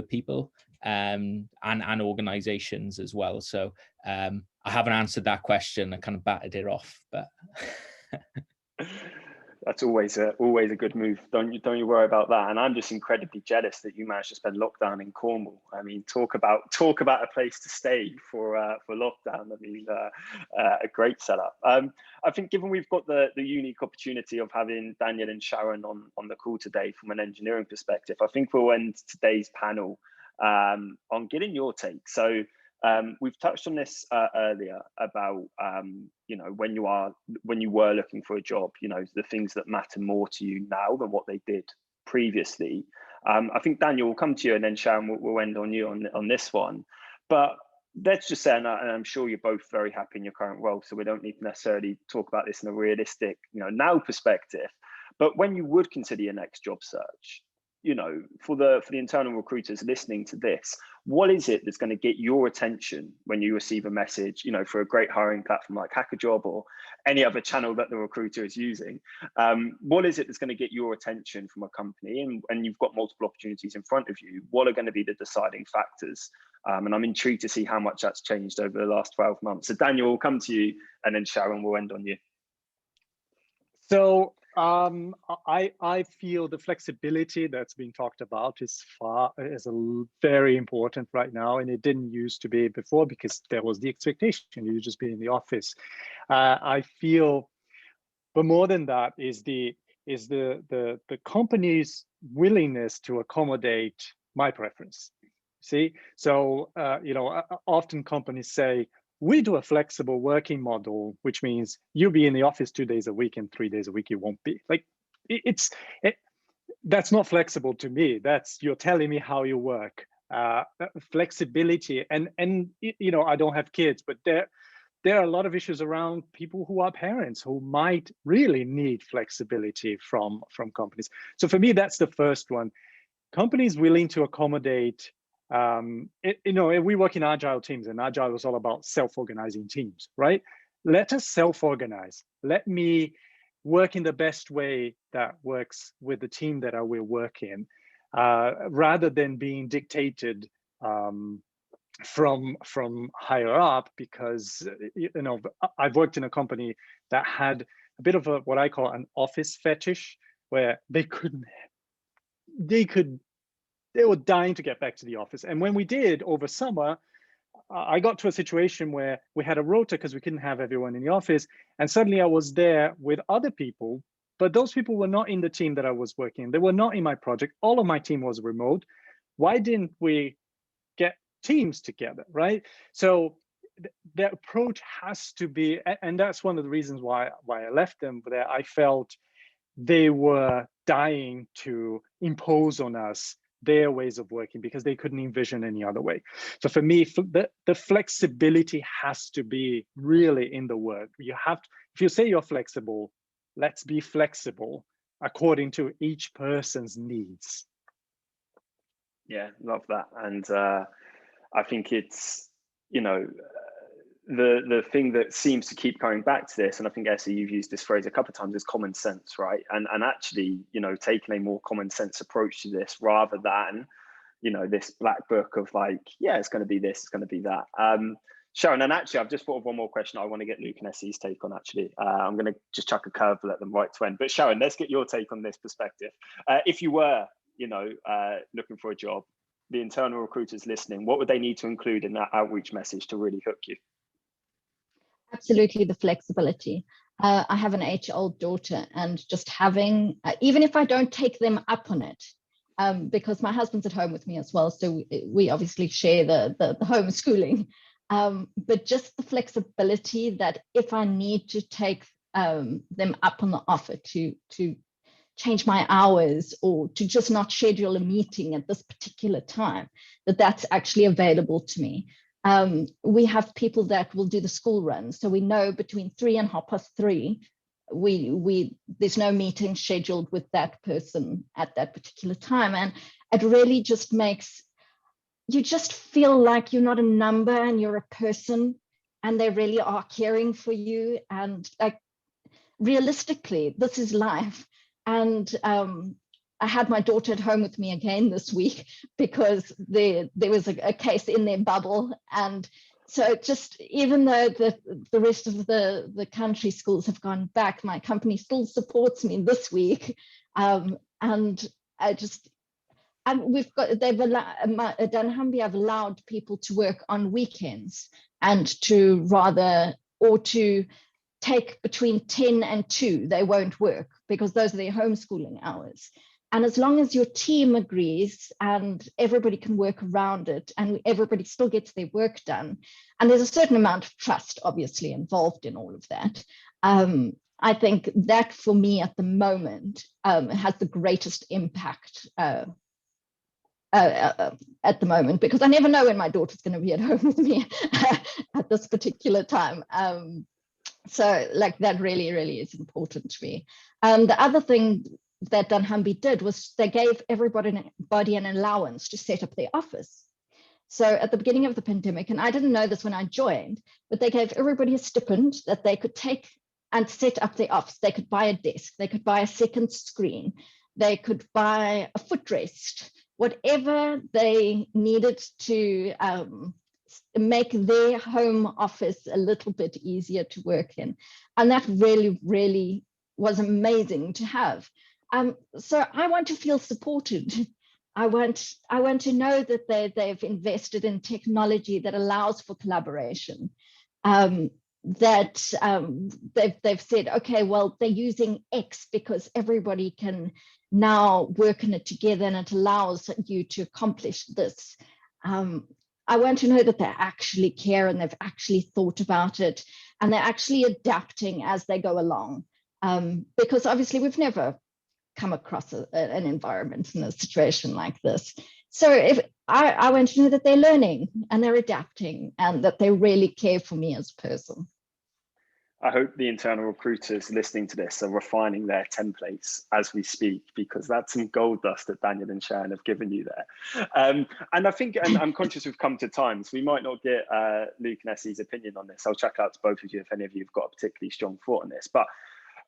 people and organizations as well. So I haven't answered that question. I kind of batted it off, but that's always a good move. Don't you worry about that. And I'm just incredibly jealous that you managed to spend lockdown in Cornwall. I mean, talk about a place to stay for lockdown. I mean, a great setup. I think given we've got the unique opportunity of having Daniel and Sharon on the call today from an engineering perspective, I think we'll end today's panel on getting your take. So we've touched on this earlier about when you were looking for a job, the things that matter more to you now than what they did previously. I think Daniel will come to you, and then Sharon will end on you on this one. But let's just say, and I'm sure you're both very happy in your current role, so we don't need to necessarily talk about this in a realistic now perspective. But when you would consider your next job search, for the internal recruiters listening to this, what is it that's going to get your attention when you receive a message, for a great hiring platform like HackerJob or any other channel that the recruiter is using? What is it that's going to get your attention from a company? And you've got multiple opportunities in front of you. What are going to be the deciding factors? And I'm intrigued to see how much that's changed over the last 12 months. So Daniel, will come to you, and then Sharon will end on you. So I feel the flexibility that's being talked about is very important right now, and it didn't used to be before because there was the expectation you just be in the office. I feel, but more than that is the company's willingness to accommodate my preference. See, so often companies say, we do a flexible working model, which means you'll be in the office 2 days a week and 3 days a week you won't be. Like, that's not flexible to me. That's, you're telling me how you work. Flexibility, and I don't have kids, but there are a lot of issues around people who are parents who might really need flexibility from companies. So for me, that's the first one. Companies willing to accommodate. We work in agile teams, and agile is all about self-organizing teams, right? Let us self-organize. Let me work in the best way that works with the team that I will work in, rather than being dictated from higher up. Because I've worked in a company that had a bit of what I call an office fetish, where they were dying to get back to the office. And when we did over summer, I got to a situation where we had a rota because we couldn't have everyone in the office. And suddenly I was there with other people, but those people were not in the team that I was working in. They were not in my project. All of my team was remote. Why didn't we get teams together, right? So the approach has to be, and that's one of the reasons why I left them there. I felt they were dying to impose on us their ways of working because they couldn't envision any other way. So for me, the flexibility has to be really in the word. You have to, if you say you're flexible, let's be flexible according to each person's needs. Yeah, love that. And I think it's, the thing that seems to keep coming back to this, and I think Essie, you've used this phrase a couple of times, is common sense, right? And actually, taking a more common sense approach to this rather than, this black book of like, yeah, it's going to be this, it's going to be that. Sharon, and actually, I've just thought of one more question I want to get Luke and Essie's take on, actually. I'm going to just chuck a curveball at them right to end. But Sharon, let's get your take on this perspective. If you were, looking for a job, the internal recruiters listening, what would they need to include in that outreach message to really hook you? Absolutely, the flexibility. I have an 8-year-old daughter, and just having, even if I don't take them up on it, because my husband's at home with me as well, so we obviously share the homeschooling, but just the flexibility that if I need to take them up on the offer to change my hours or to just not schedule a meeting at this particular time, that's actually available to me. We have people that will do the school run. So we know between 3 and 3:30, there's no meeting scheduled with that person at that particular time. And it really just makes, you just feel like you're not a number and you're a person, and they really are caring for you. And like, realistically, this is life. And I had my daughter at home with me again this week because there was a case in their bubble, and So just even though the rest of the country schools have gone back, my company still supports me this week. And I just, and we've got, they've allowed, dunnhumby have allowed people to work on weekends and to take between 10 and 2, they won't work because those are their homeschooling hours. And as long as your team agrees and everybody can work around it and everybody still gets their work done, and there's a certain amount of trust obviously involved in all of that, I think that for me at the moment has the greatest impact at the moment, because I never know when my daughter's going to be at home with me at this particular time. So like that really, really is important to me. The other thing that dunnhumby did was they gave everybody an allowance to set up their office. So at the beginning of the pandemic, and I didn't know this when I joined, but they gave everybody a stipend that they could take and set up their office. They could buy a desk, they could buy a second screen, they could buy a footrest, whatever they needed to make their home office a little bit easier to work in. And that really, really was amazing to have. So I want to feel supported. I want to know that they've invested in technology that allows for collaboration. That they've said, okay, well, they're using X because everybody can now work in it together and it allows you to accomplish this. I want to know that they actually care and they've actually thought about it and they're actually adapting as they go along. Because obviously we've never come across an environment in a situation like this. So if I want to know that they're learning and they're adapting and that they really care for me as a person. I hope the internal recruiters listening to this are refining their templates as we speak, because that's some gold dust that Daniel and Sharon have given you there. And I think, and I'm conscious we've come to time, so we might not get Luke and Essie's opinion on this. I'll check out to both of you if any of you have got a particularly strong thought on this. But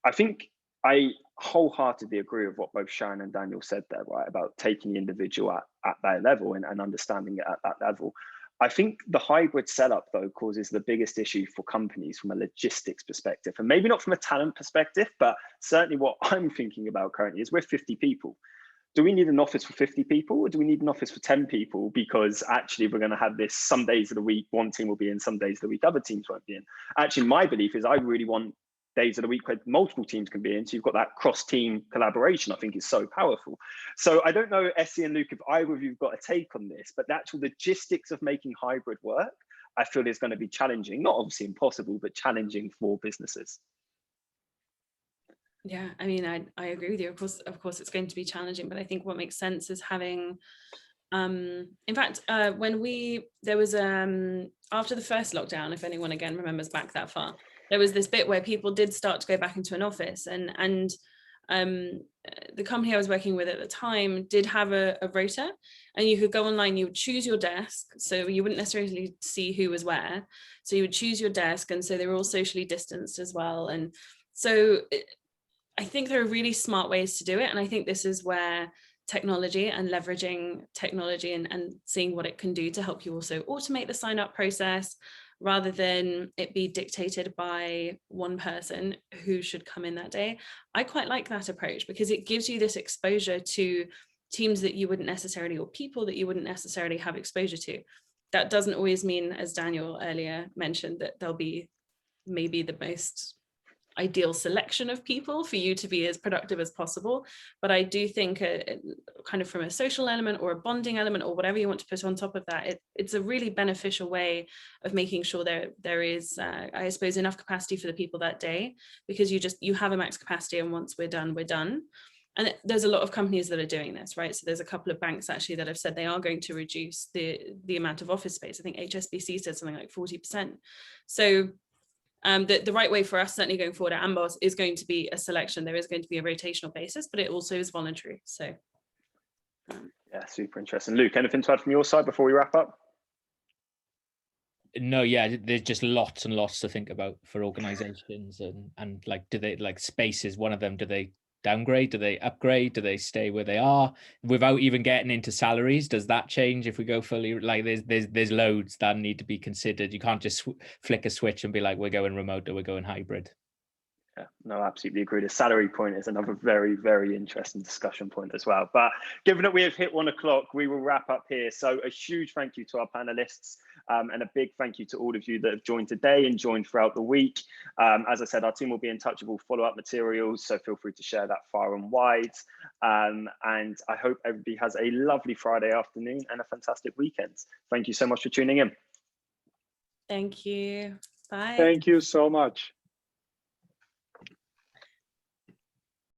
I think I wholeheartedly agree with what both Sharon and Daniel said there, right, about taking the individual at their level and understanding it at that level. I think the hybrid setup, though, causes the biggest issue for companies from a logistics perspective, and maybe not from a talent perspective, but certainly what I'm thinking about currently is we're 50 people. Do we need an office for 50 people, or do we need an office for 10 people? Because actually we're going to have this some days of the week, one team will be in, some days of the week, other teams won't be in. Actually, my belief is I really want days of the week where multiple teams can be in, so you've got that cross-team collaboration. I think is so powerful. So I don't know, Essie and Luke, if either of you have got a take on this, but the actual logistics of making hybrid work, I feel is going to be challenging, not obviously impossible, but challenging for businesses. Yeah, I mean, I agree with you. Of course, it's going to be challenging, but I think what makes sense is having, in fact, when there was after the first lockdown, if anyone again remembers back that far, there was this bit where people did start to go back into an office, and the company I was working with at the time did have a rota, and you could go online, you would choose your desk, so you wouldn't necessarily see who was where, so you would choose your desk, and so they were all socially distanced as well. And so I think there are really smart ways to do it, and I think this is where technology and leveraging technology and seeing what it can do to help you also automate the sign up process, rather than it be dictated by one person who should come in that day. I quite like that approach because it gives you this exposure to teams that you wouldn't necessarily, or people that you wouldn't necessarily have exposure to. That doesn't always mean, as Daniel earlier mentioned, that there'll be maybe the most ideal selection of people for you to be as productive as possible. But I do think kind of from a social element or a bonding element or whatever you want to put on top of that, it's a really beneficial way of making sure there is, I suppose, enough capacity for the people that day, because you have a max capacity, and once we're done, we're done. And there's a lot of companies that are doing this, right? So there's a couple of banks actually that have said they are going to reduce the amount of office space. I think HSBC said something like 40%. So the right way for us, certainly going forward at Amboss, is going to be a selection. There is going to be a rotational basis, but it also is voluntary. So yeah, super interesting. Luke, anything to add from your side before we wrap up? No, yeah, there's just lots and lots to think about for organizations, and like, do they, like, space is one of them. Do they downgrade? Do they upgrade? Do they stay where they are without even getting into salaries? Does that change if we go fully? Like there's loads that need to be considered. You can't just flick a switch and be like, we're going remote or we're going hybrid. Yeah, no, absolutely agree. The salary point is another very, very interesting discussion point as well. But given that we have hit 1 o'clock, we will wrap up here. So a huge thank you to our panelists, and a big thank you to all of you that have joined today and joined throughout the week. As I said, our team will be in touch with all follow-up materials, so feel free to share that far and wide. And I hope everybody has a lovely Friday afternoon and a fantastic weekend. Thank you so much for tuning in. Thank you. Bye. Thank you so much.